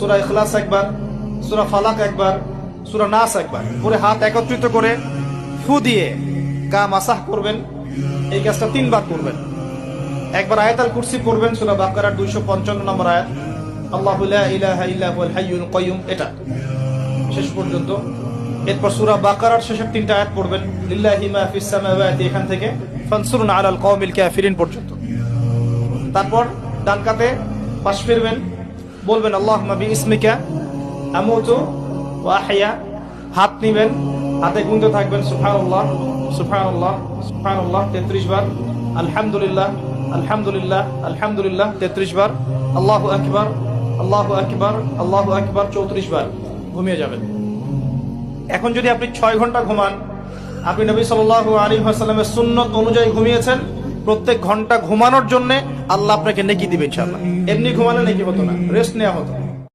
সূরা ইখলাস একবার, সূরা ফালাক একবার, সূরা নাস একবার পরে হাত একত্রিত করে ফু দিয়ে গা মাসাহ করবেন। এই কাজটা 3 বার করবেন। একবার আয়াতুল কুরসি পড়বেন, সূরা বাকারার 255 নম্বর আয়াত, আল্লাহু লা ইলাহা ইল্লা হুয়াল হাইয়ুল কাইয়ুম, এটা শেষ পর্যন্ত। এরপর সূরা বাকারার শেষের 3টা আয়াত পড়বেন, লিল্লাহি মা ফিস সামাওয়াতি, এখান থেকে ফানসুরনা আলাল কওমিল কাফিরিন পর্যন্ত। তারপর ডান কাতে পাশ ফিরবেন, বলবেন আল্লাহুম্মা বিইসমিকা আমুতু ওয়া আহইয়া। হাত নিবেন, হাতে গুনতে থাকবেন সুবহানাল্লাহ সুবহানাল্লাহ সুবহানাল্লাহ 33 বার, আলহামদুলিল্লাহ আলহামদুলিল্লাহ আলহামদুলিল্লাহ 33 বার, আল্লাহু আকবার আল্লাহু আকবার আল্লাহু আকবার 34 বার। ঘুমিয়ে যাবেন। এখন যদি আপনি 6 ঘন্টা ঘুমান, আপনি নবী সাল্লাল্লাহু আলাইহি ওয়াসাল্লামের সুন্নত অনুযায়ী ঘুমিয়েছেন, প্রত্যেক ঘন্টা ঘুমানোর জন্য আল্লাহ আপনাকে নেকি দিবে ইনশাআল্লাহ। এমনি ঘুমালে নেকি হতো না, রেস্ট নেওয়া হতো।